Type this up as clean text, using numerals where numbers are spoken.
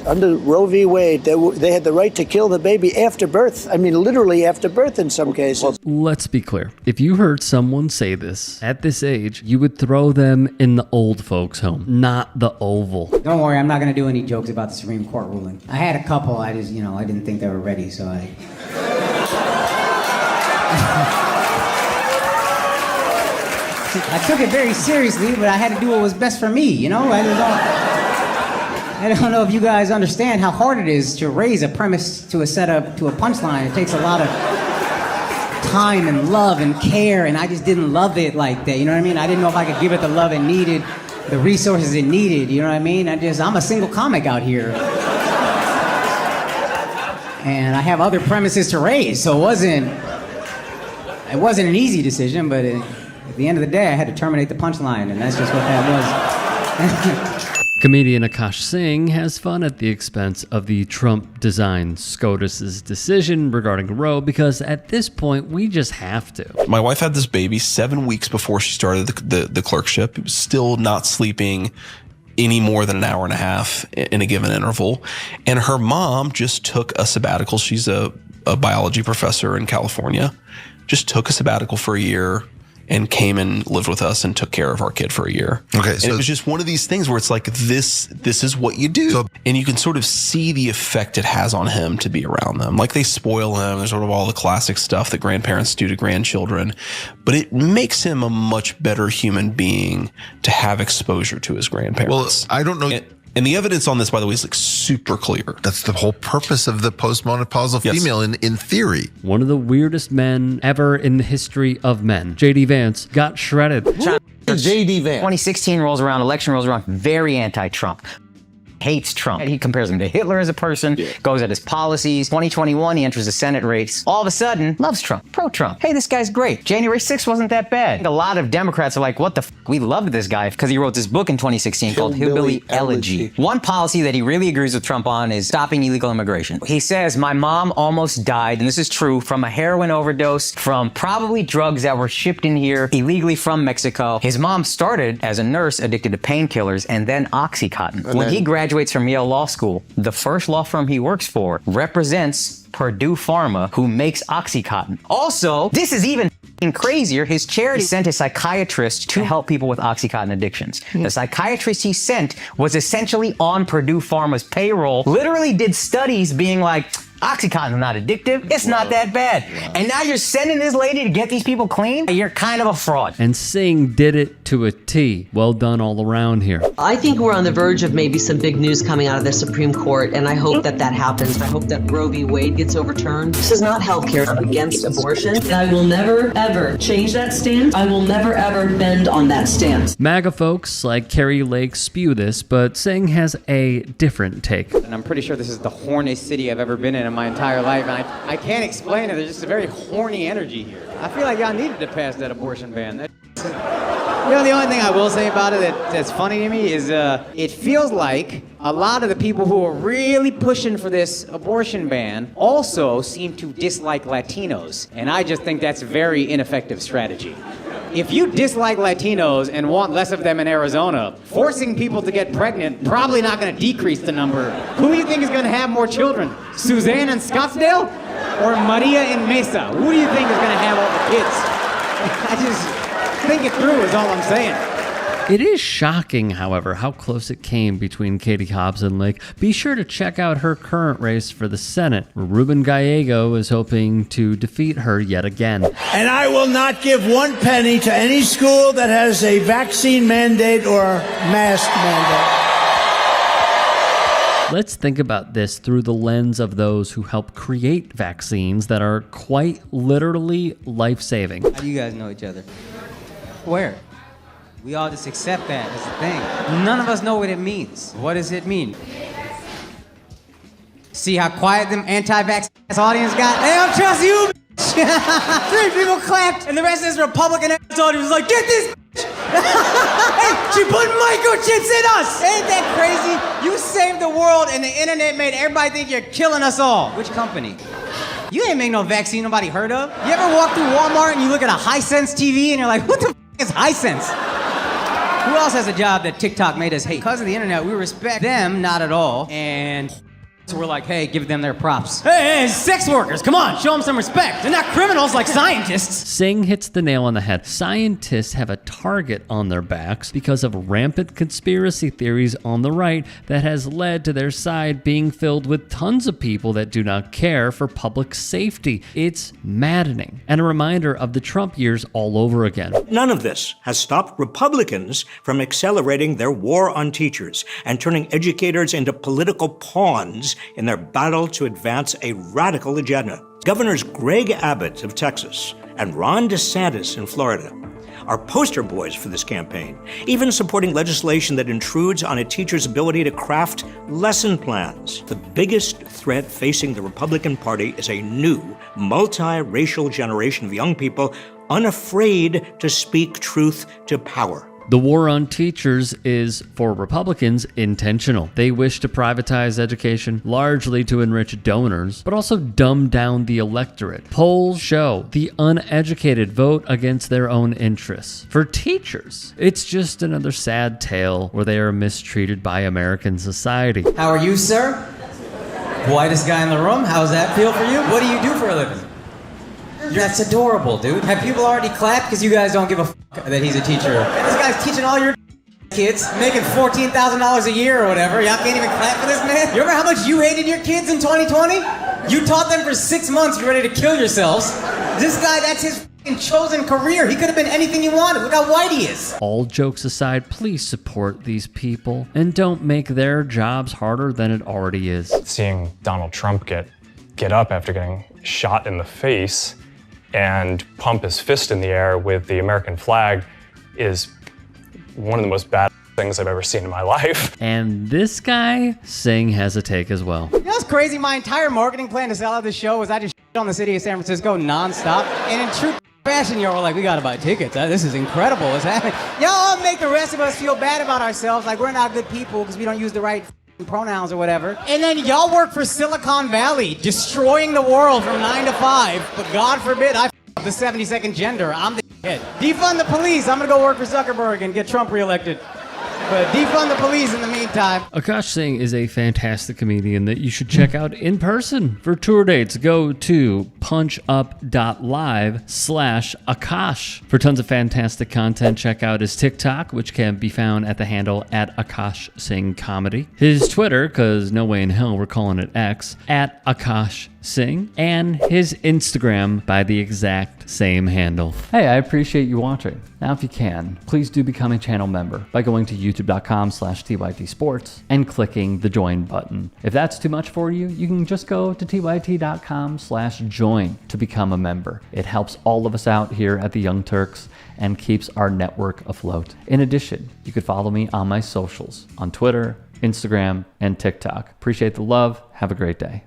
Under Roe v. Wade, they had the right to kill the baby after birth. I mean, literally after birth in some cases. Let's be clear. If you heard someone say this at this age, you would throw them in the old folks' home, not the Oval. Don't worry, I'm not going to do any jokes about the Supreme Court ruling. I had a couple, I just, I didn't think they were ready, so I took it very seriously, but I had to do what was best for me, I don't know if you guys understand how hard it is to raise a premise to a setup to a punchline. It takes a lot of time and love and care, and I just didn't love it like that, you know what I mean? I didn't know if I could give it the love it needed, the resources it needed, you know what I mean? I'm a single comic out here. And I have other premises to raise, so it wasn't an easy decision, but at the end of the day, I had to terminate the punchline, and that's just what that was. Comedian Akaash Singh has fun at the expense of the Trump-designed SCOTUS's decision regarding Roe because at this point, we just have to. My wife had this baby 7 weeks before she started the clerkship. It was still not sleeping any more than an hour and a half in a given interval. And her mom just took a sabbatical. She's a biology professor in California. Just took a sabbatical for a year and came and lived with us and took care of our kid for a year. Okay, so and it was just one of these things where it's like, this is what you do. And you can sort of see the effect it has on him to be around them. Like they spoil him. There's sort of all the classic stuff that grandparents do to grandchildren. But it makes him a much better human being to have exposure to his grandparents. Well, I don't know. And the evidence on this, by the way, is like super clear. That's the whole purpose of the postmenopausal female in theory. One of the weirdest men ever in the history of men, JD Vance, got shredded. JD Vance. 2016 rolls around, election rolls around, very anti-Trump. Hates Trump. He compares him to Hitler as a person, goes at his policies. 2021, he enters the Senate race. All of a sudden, loves Trump, pro-Trump. Hey, this guy's great. January 6th wasn't that bad. A lot of Democrats are like, what the f***? We loved this guy because he wrote this book in 2016 called Hillbilly Elegy. One policy that he really agrees with Trump on is stopping illegal immigration. He says, my mom almost died, and this is true, from a heroin overdose, from probably drugs that were shipped in here illegally from Mexico. His mom started as a nurse addicted to painkillers and then Oxycontin. When he graduates from Yale Law School, the first law firm he works for represents Purdue Pharma, who makes Oxycontin. Also, this is even crazier, his charity sent a psychiatrist to help people with Oxycontin addictions. The psychiatrist he sent was essentially on Purdue Pharma's payroll, literally did studies being like, Oxycontin's not addictive. It's not that bad. And now you're sending this lady to get these people clean? You're kind of a fraud. And Singh did it to a T. Well done all around here. I think we're on the verge of maybe some big news coming out of the Supreme Court, and I hope that happens. I hope that Roe v. Wade gets overturned. This is not healthcare. I'm against abortion. And I will never, ever change that stance. I will never, ever bend on that stance. MAGA folks like Carrie Lake spew this, but Singh has a different take. And I'm pretty sure this is the horniest city I've ever been in my entire life, and I can't explain it. There's just a very horny energy here. I feel like y'all needed to pass that abortion ban. The only thing I will say about it that's funny to me is it feels like a lot of the people who are really pushing for this abortion ban also seem to dislike Latinos, and I just think that's a very ineffective strategy. If you dislike Latinos and want less of them in Arizona, forcing people to get pregnant probably not going to decrease the number. Who do you think is going to have more children? Suzanne in Scottsdale or Maria in Mesa? Who do you think is going to have all the kids? I just think it through is all I'm saying. It is shocking, however, how close it came between Katie Hobbs and Lake. Be sure to check out her current race for the Senate, where Ruben Gallego is hoping to defeat her yet again. And I will not give 1 penny to any school that has a vaccine mandate or mask mandate. Let's think about this through the lens of those who help create vaccines that are quite literally life-saving. How do you guys know each other? Where? We all just accept that as a thing. None of us know what it means. What does it mean? See how quiet them anti-vax audience got? They don't trust you, bitch. 3 people clapped, and the rest of this Republican audience was like, get this bitch. Hey, she put microchips in us. Ain't that crazy? You saved the world, and the internet made everybody think you're killing us all. Which company? You ain't make no vaccine nobody heard of. You ever walk through Walmart and you look at a Hisense TV and you're like, what the f*** is Hisense? Who else has a job that TikTok made us hate? Because of the internet, we respect them not at all, and so we're like, hey, give them their props. Hey, sex workers, come on, show them some respect. They're not criminals like scientists. Singh hits the nail on the head. Scientists have a target on their backs because of rampant conspiracy theories on the right that has led to their side being filled with tons of people that do not care for public safety. It's maddening and a reminder of the Trump years all over again. None of this has stopped Republicans from accelerating their war on teachers and turning educators into political pawns in their battle to advance a radical agenda. Governors Greg Abbott of Texas and Ron DeSantis in Florida are poster boys for this campaign, even supporting legislation that intrudes on a teacher's ability to craft lesson plans. The biggest threat facing the Republican Party is a new, multiracial generation of young people unafraid to speak truth to power. The war on teachers is, for Republicans, intentional. They wish to privatize education, largely to enrich donors, but also dumb down the electorate. Polls show the uneducated vote against their own interests. For teachers, it's just another sad tale where they are mistreated by American society. How are you, sir? Whitest guy in the room. How does that feel for you? What do you do for a living? That's adorable, dude. Have people already clapped because you guys don't give a that he's a teacher? This guy's teaching all your kids, making $14,000 a year or whatever. Y'all can't even clap for this man? You remember how much you hated your kids in 2020? You taught them for 6 months, you're ready to kill yourselves. This guy, that's his chosen career. He could have been anything you wanted. Look how white he is. All jokes aside, please support these people and don't make their jobs harder than it already is. Seeing Donald Trump get up after getting shot in the face and pump his fist in the air with the American flag is one of the most bad things I've ever seen in my life. And this guy, Singh, has a take as well. You know what's crazy? My entire marketing plan to sell out this show was I just shit on the city of San Francisco nonstop. And in true fashion, y'all were like, we gotta buy tickets. This is incredible what's happening. Y'all all make the rest of us feel bad about ourselves, like we're not good people because we don't use the right pronouns or whatever. And then y'all work for Silicon Valley, destroying the world from 9 to 5. But God forbid I up the 72nd gender. I'm the head. Defund the police. I'm gonna go work for Zuckerberg and get Trump reelected. But defund the police in the meantime. Akash Singh is a fantastic comedian that you should check out in person. For tour dates, go to punchup.live/Akash. For tons of fantastic content, check out his TikTok, which can be found at the handle @Akaash Singh Comedy. His Twitter, because no way in hell we're calling it X, @Akaash Singh, and his Instagram by the exact same handle. Hey, I appreciate you watching. Now, if you can, please do become a channel member by going to youtube.com/TYT Sports and clicking the join button. If that's too much for you, you can just go to tyt.com/join to become a member. It helps all of us out here at the Young Turks and keeps our network afloat. In addition, you could follow me on my socials on Twitter, Instagram, and TikTok. Appreciate the love. Have a great day.